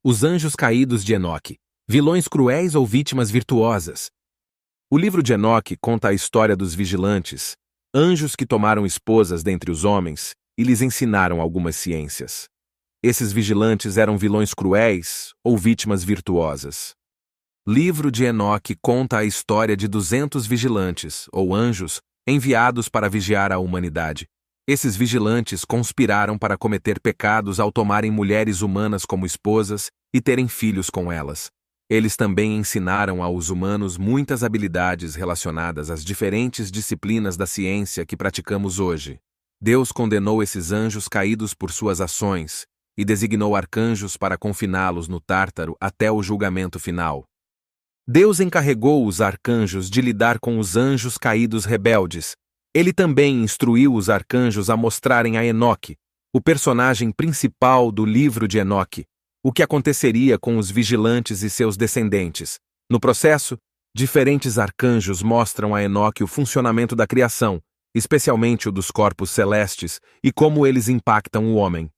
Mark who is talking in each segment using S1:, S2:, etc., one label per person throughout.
S1: Os anjos caídos de Enoque, vilões cruéis ou vítimas virtuosas. O livro de Enoque conta a história dos vigilantes, anjos que tomaram esposas dentre os homens e lhes ensinaram algumas ciências. Esses vigilantes eram vilões cruéis ou vítimas virtuosas. Livro de Enoque conta a história de 200 vigilantes, ou anjos, enviados para vigiar a humanidade. Esses vigilantes conspiraram para cometer pecados ao tomarem mulheres humanas como esposas e terem filhos com elas. Eles também ensinaram aos humanos muitas habilidades relacionadas às diferentes disciplinas da ciência que praticamos hoje. Deus condenou esses anjos caídos por suas ações e designou arcanjos para confiná-los no Tártaro até o julgamento final. Deus encarregou os arcanjos de lidar com os anjos caídos rebeldes. Ele também instruiu os arcanjos a mostrarem a Enoque, o personagem principal do livro de Enoque, o que aconteceria com os vigilantes e seus descendentes. No processo, diferentes arcanjos mostram a Enoque o funcionamento da criação, especialmente o dos corpos celestes, e como eles impactam o homem.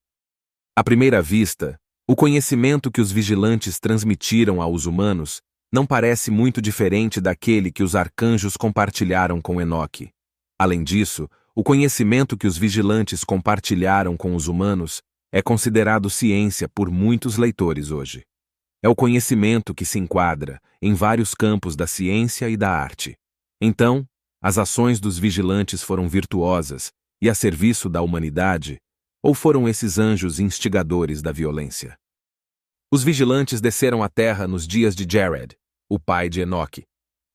S1: À primeira vista, o conhecimento que os vigilantes transmitiram aos humanos não parece muito diferente daquele que os arcanjos compartilharam com Enoque. Além disso, o conhecimento que os vigilantes compartilharam com os humanos é considerado ciência por muitos leitores hoje. É o conhecimento que se enquadra em vários campos da ciência e da arte. Então, as ações dos vigilantes foram virtuosas e a serviço da humanidade, ou foram esses anjos instigadores da violência? Os vigilantes desceram à terra nos dias de Jared, o pai de Enoque.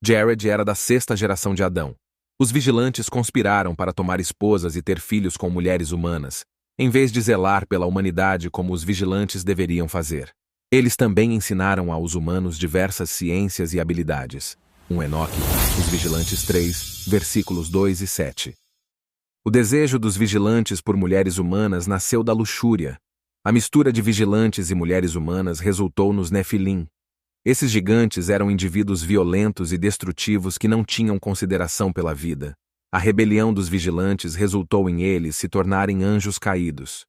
S1: Jared era da 6ª geração de Adão. Os vigilantes conspiraram para tomar esposas e ter filhos com mulheres humanas, em vez de zelar pela humanidade como os vigilantes deveriam fazer. Eles também ensinaram aos humanos diversas ciências e habilidades. Enoque, os Vigilantes 3, versículos 2 e 7. O desejo dos vigilantes por mulheres humanas nasceu da luxúria. A mistura de vigilantes e mulheres humanas resultou nos Nefilim. Esses gigantes eram indivíduos violentos e destrutivos que não tinham consideração pela vida. A rebelião dos vigilantes resultou em eles se tornarem anjos caídos.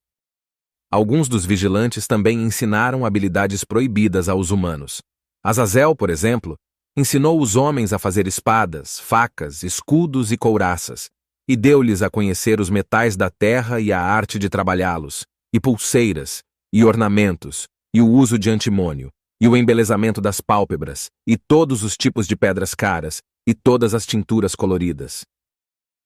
S1: Alguns dos vigilantes também ensinaram habilidades proibidas aos humanos. Azazel, por exemplo, ensinou os homens a fazer espadas, facas, escudos e couraças, e deu-lhes a conhecer os metais da terra e a arte de trabalhá-los, e pulseiras, e ornamentos, e o uso de antimônio, e o embelezamento das pálpebras, e todos os tipos de pedras caras, e todas as tinturas coloridas.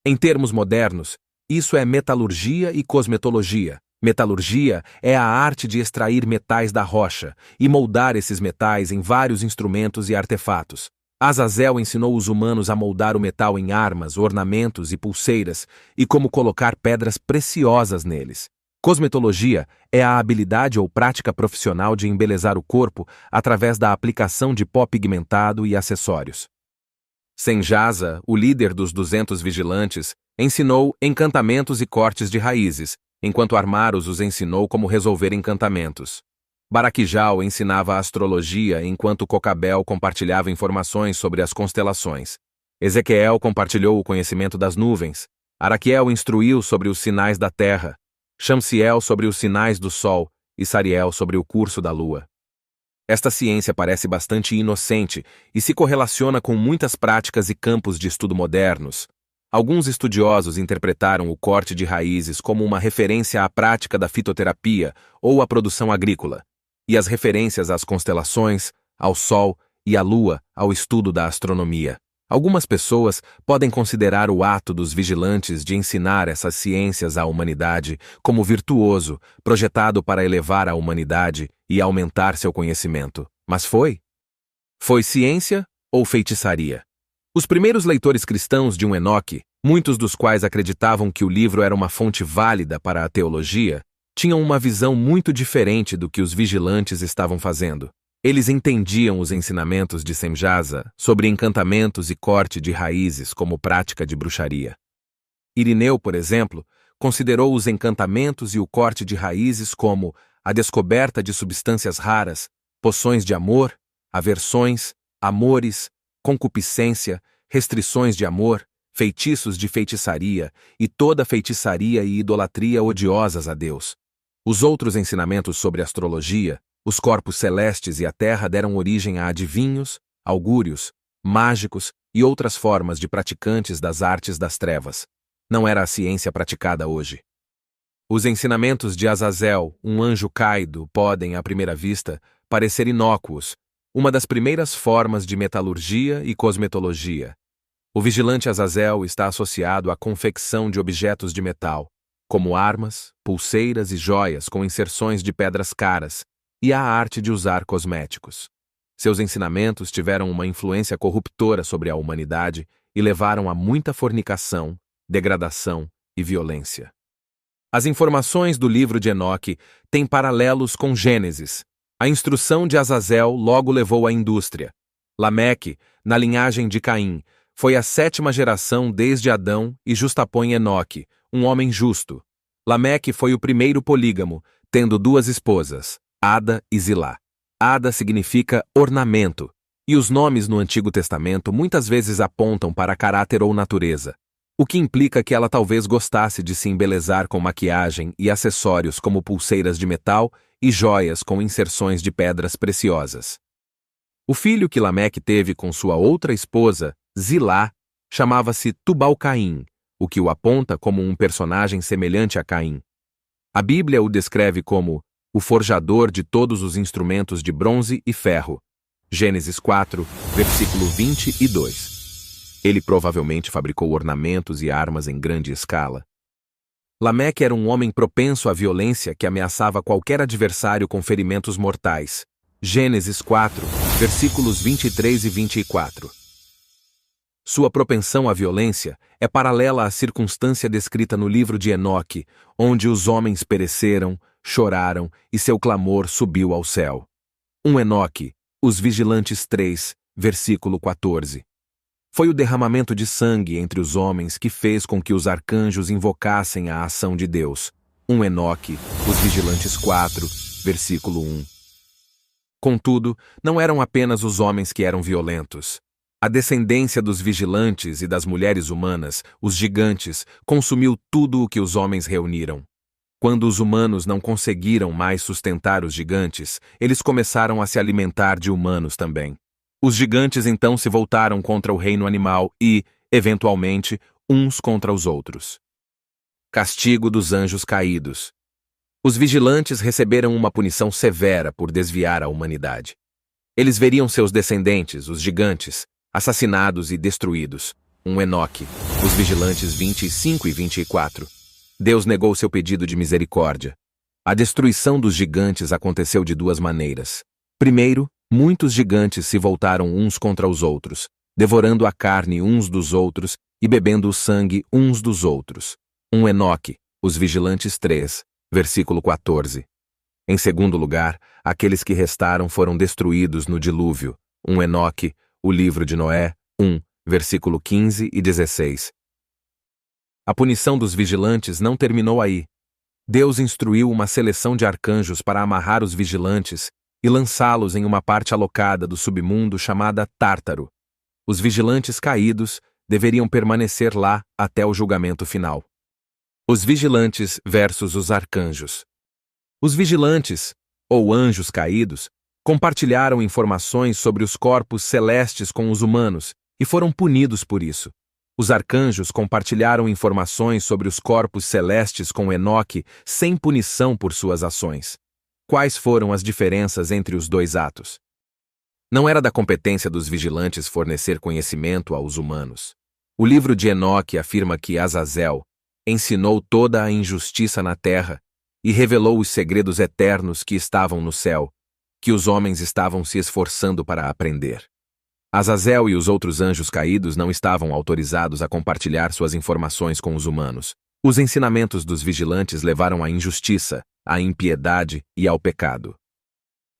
S1: Em termos modernos, isso é metalurgia e cosmetologia. Metalurgia é a arte de extrair metais da rocha e moldar esses metais em vários instrumentos e artefatos. Azazel ensinou os humanos a moldar o metal em armas, ornamentos e pulseiras, e como colocar pedras preciosas neles. Cosmetologia é a habilidade ou prática profissional de embelezar o corpo através da aplicação de pó pigmentado e acessórios. Senjasa, o líder dos 200 vigilantes, ensinou encantamentos e cortes de raízes, enquanto Armaros os ensinou como resolver encantamentos. Baraquijal ensinava astrologia, enquanto Cocabel compartilhava informações sobre as constelações. Ezequiel compartilhou o conhecimento das nuvens. Araquiel instruiu sobre os sinais da terra. Shamsiel sobre os sinais do sol e Sariel sobre o curso da lua. Esta ciência parece bastante inocente e se correlaciona com muitas práticas e campos de estudo modernos. Alguns estudiosos interpretaram o corte de raízes como uma referência à prática da fitoterapia ou à produção agrícola, e as referências às constelações, ao sol e à lua ao estudo da astronomia. Algumas pessoas podem considerar o ato dos vigilantes de ensinar essas ciências à humanidade como virtuoso, projetado para elevar a humanidade e aumentar seu conhecimento. Mas foi? Foi ciência ou feitiçaria? Os primeiros leitores cristãos de Enoque, muitos dos quais acreditavam que o livro era uma fonte válida para a teologia, tinham uma visão muito diferente do que os vigilantes estavam fazendo. Eles entendiam os ensinamentos de Senjasa sobre encantamentos e corte de raízes como prática de bruxaria. Irineu, por exemplo, considerou os encantamentos e o corte de raízes como a descoberta de substâncias raras, poções de amor, aversões, amores, concupiscência, restrições de amor, feitiços de feitiçaria e toda feitiçaria e idolatria odiosas a Deus. Os outros ensinamentos sobre astrologia, Os corpos celestes e a terra deram origem a adivinhos, augúrios, mágicos e outras formas de praticantes das artes das trevas. Não era a ciência praticada hoje. Os ensinamentos de Azazel, um anjo caído, podem, à primeira vista, parecer inócuos, uma das primeiras formas de metalurgia e cosmetologia. O vigilante Azazel está associado à confecção de objetos de metal, como armas, pulseiras e joias com inserções de pedras caras, e à arte de usar cosméticos. Seus ensinamentos tiveram uma influência corruptora sobre a humanidade e levaram a muita fornicação, degradação e violência. As informações do livro de Enoque têm paralelos com Gênesis. A instrução de Azazel logo levou à indústria. Lameque, na linhagem de Caim, foi a 7ª geração desde Adão e justapõe Enoque, um homem justo. Lameque foi o primeiro polígamo, tendo 2 esposas, Ada e Zilá. Ada significa ornamento, e os nomes no Antigo Testamento muitas vezes apontam para caráter ou natureza, o que implica que ela talvez gostasse de se embelezar com maquiagem e acessórios como pulseiras de metal e joias com inserções de pedras preciosas. O filho que Lameque teve com sua outra esposa, Zilá, chamava-se Tubal-Caim, o que o aponta como um personagem semelhante a Caim. A Bíblia o descreve como o forjador de todos os instrumentos de bronze e ferro. Gênesis 4, versículo 22. Ele provavelmente fabricou ornamentos e armas em grande escala. Lameque era um homem propenso à violência que ameaçava qualquer adversário com ferimentos mortais. Gênesis 4, versículos 23 e 24. Sua propensão à violência é paralela à circunstância descrita no livro de Enoque, onde os homens pereceram, choraram e seu clamor subiu ao céu. Enoque, Os Vigilantes 3, versículo 14. Foi o derramamento de sangue entre os homens que fez com que os arcanjos invocassem a ação de Deus. Enoque, Os Vigilantes 4, versículo 1. Contudo, não eram apenas os homens que eram violentos. A descendência dos vigilantes e das mulheres humanas, os gigantes, consumiu tudo o que os homens reuniram. Quando os humanos não conseguiram mais sustentar os gigantes, eles começaram a se alimentar de humanos também. Os gigantes então se voltaram contra o reino animal e, eventualmente, uns contra os outros. Castigo dos anjos caídos. Os vigilantes receberam uma punição severa por desviar a humanidade. Eles veriam seus descendentes, os gigantes, assassinados e destruídos. Enoque, Os Vigilantes 25 e 24. Deus negou seu pedido de misericórdia. A destruição dos gigantes aconteceu de 2 maneiras. Primeiro, muitos gigantes se voltaram uns contra os outros, devorando a carne uns dos outros e bebendo o sangue uns dos outros. Enoque, Os Vigilantes 3, versículo 14. Em segundo lugar, aqueles que restaram foram destruídos no dilúvio. Enoque, O Livro de Noé, 1, versículo 15 e 16. A punição dos vigilantes não terminou aí. Deus instruiu uma seleção de arcanjos para amarrar os vigilantes e lançá-los em uma parte alocada do submundo chamada Tártaro. Os vigilantes caídos deveriam permanecer lá até o julgamento final. Os vigilantes versus os arcanjos. Os vigilantes, ou anjos caídos, compartilharam informações sobre os corpos celestes com os humanos e foram punidos por isso. Os arcanjos compartilharam informações sobre os corpos celestes com Enoque sem punição por suas ações. Quais foram as diferenças entre os 2 atos? Não era da competência dos vigilantes fornecer conhecimento aos humanos. O livro de Enoque afirma que Azazel ensinou toda a injustiça na terra e revelou os segredos eternos que estavam no céu, que os homens estavam se esforçando para aprender. Azazel e os outros anjos caídos não estavam autorizados a compartilhar suas informações com os humanos. Os ensinamentos dos vigilantes levaram à injustiça, à impiedade e ao pecado.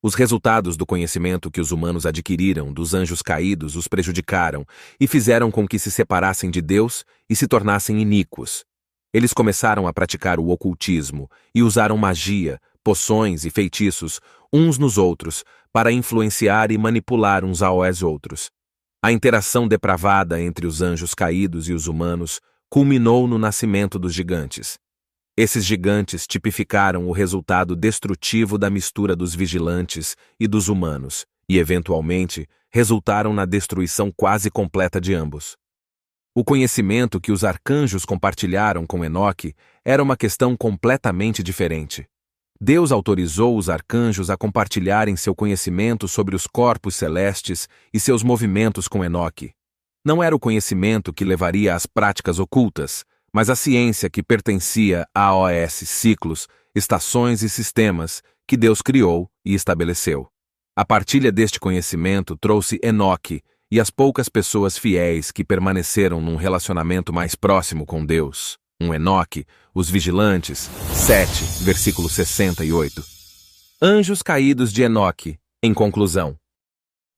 S1: Os resultados do conhecimento que os humanos adquiriram dos anjos caídos os prejudicaram e fizeram com que se separassem de Deus e se tornassem iníquos. Eles começaram a praticar o ocultismo e usaram magia, poções e feitiços uns nos outros para influenciar e manipular uns aos outros. A interação depravada entre os anjos caídos e os humanos culminou no nascimento dos gigantes. Esses gigantes tipificaram o resultado destrutivo da mistura dos vigilantes e dos humanos, e, eventualmente, resultaram na destruição quase completa de ambos. O conhecimento que os arcanjos compartilharam com Enoque era uma questão completamente diferente. Deus autorizou os arcanjos a compartilharem seu conhecimento sobre os corpos celestes e seus movimentos com Enoque. Não era o conhecimento que levaria às práticas ocultas, mas a ciência que pertencia a AOS, ciclos, estações e sistemas que Deus criou e estabeleceu. A partilha deste conhecimento trouxe Enoque e as poucas pessoas fiéis que permaneceram num relacionamento mais próximo com Deus. Enoque, os vigilantes, 7, versículo 68. Anjos caídos de Enoque, em conclusão.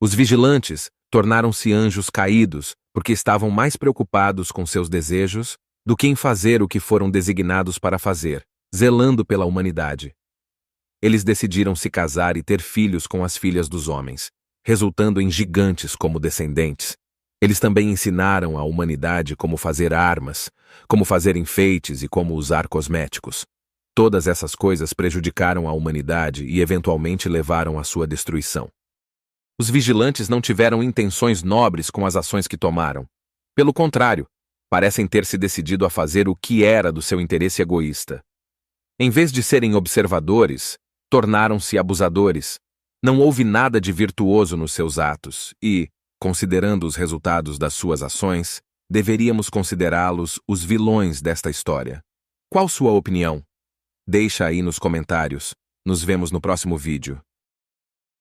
S1: Os vigilantes tornaram-se anjos caídos porque estavam mais preocupados com seus desejos do que em fazer o que foram designados para fazer, zelando pela humanidade. Eles decidiram se casar e ter filhos com as filhas dos homens, resultando em gigantes como descendentes. Eles também ensinaram à humanidade como fazer armas, como fazer enfeites e como usar cosméticos. Todas essas coisas prejudicaram a humanidade e eventualmente levaram à sua destruição. Os vigilantes não tiveram intenções nobres com as ações que tomaram. Pelo contrário, parecem ter se decidido a fazer o que era do seu interesse egoísta. Em vez de serem observadores, tornaram-se abusadores. Não houve nada de virtuoso nos seus atos e, considerando os resultados das suas ações, deveríamos considerá-los os vilões desta história. Qual sua opinião? Deixa aí nos comentários. Nos vemos no próximo vídeo.